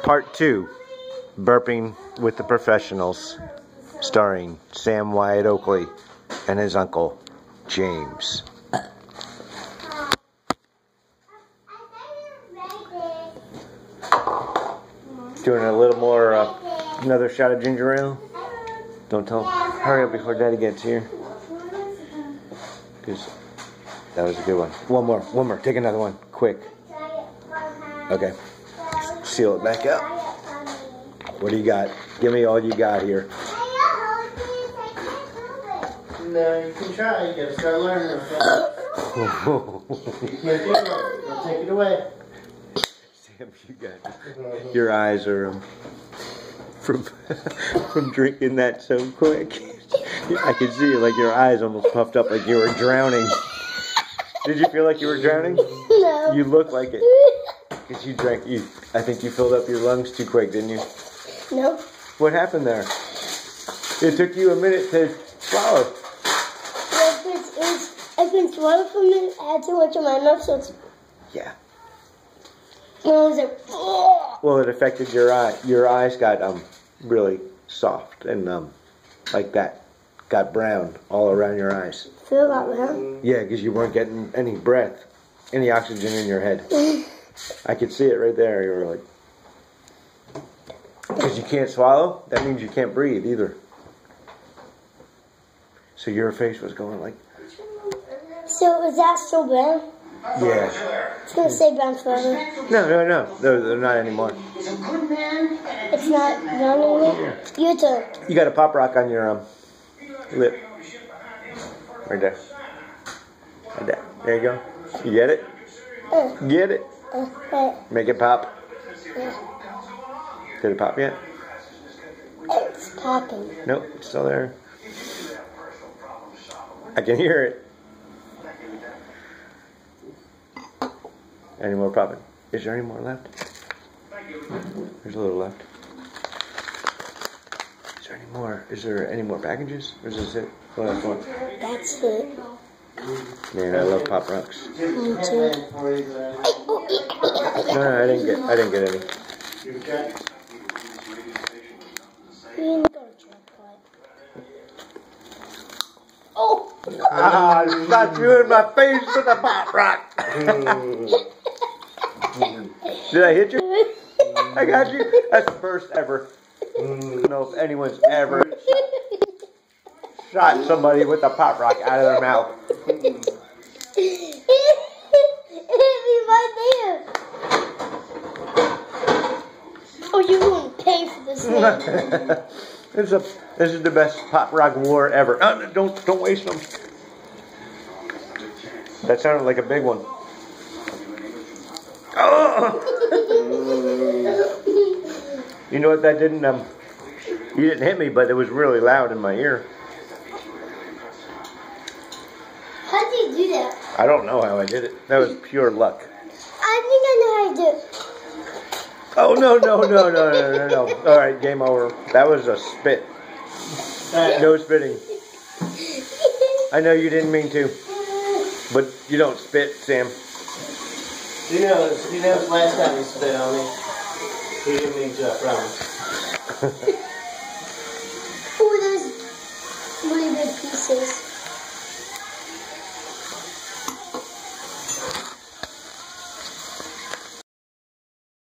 Part 2, Burping with the Professionals, starring Sam Wyatt Oakley and his uncle, James. Doing a little more, another shot of ginger ale. Don't tell. Hurry up before Daddy gets here. Because that was a good one. One more. Take another one, quick. Okay. Seal it back up. What do you got? Give me all you got here. No, you can try. You gotta start learning. You can't do it. I'll take it away. Sam, you got your eyes are from drinking that so quick. I could see it, like your eyes almost puffed up like you were drowning. Did you feel like you were drowning? No. You look like it. Because you drank, I think you filled up your lungs too quick, didn't you? No. What happened there? It took you a minute to swallow. I've been swallowing for a minute. I had too much in my mouth, so it's... Yeah. And I was like, oh. Well, it affected your eye. Your eyes got really soft and like that. Got brown all around your eyes. Feel that way? Yeah, because you weren't getting any breath, any oxygen in your head. I could see it right there. You were like, because you can't swallow, that means you can't breathe either. So your face was going like. So is that still brown? Yeah. It's gonna stay brown forever. No. They're not anymore. It's not brown anymore? Your turn. You got a pop rock on your lip. Right there. Right there. There you go. You get it? Get it? Right. Make it pop. Did it pop yet? It's popping. Nope, it's still there. I can hear it. Any more popping? Is there any more left? There's a little left. Is there any more? Is there any more packages? Or is this it? What else one? That's it. Man, I love Pop Rocks. Me too. No, I didn't get any. You didn't go to chocolate. Oh! Ah, shot you in my face with a Pop Rock. Did I hit you? I got you. That's the first ever. I don't know if anyone's ever shot somebody with a Pop Rock out of their mouth. It hit me right there. Oh, you're going to pay for this thing. This is the best Pop Rock war ever. Don't waste them. That sounded like a big one. Oh! You know what? That didn't. You didn't hit me, but it was really loud in my ear. How did you do that? I don't know how I did it. That was pure luck. I think I know how to do it. Oh no! All right, game over. That was a spit. No spitting. I know you didn't mean to, but you don't spit, Sam. You know, last time he spit on me, he didn't mean to, I promise. Oh, there's really big pieces.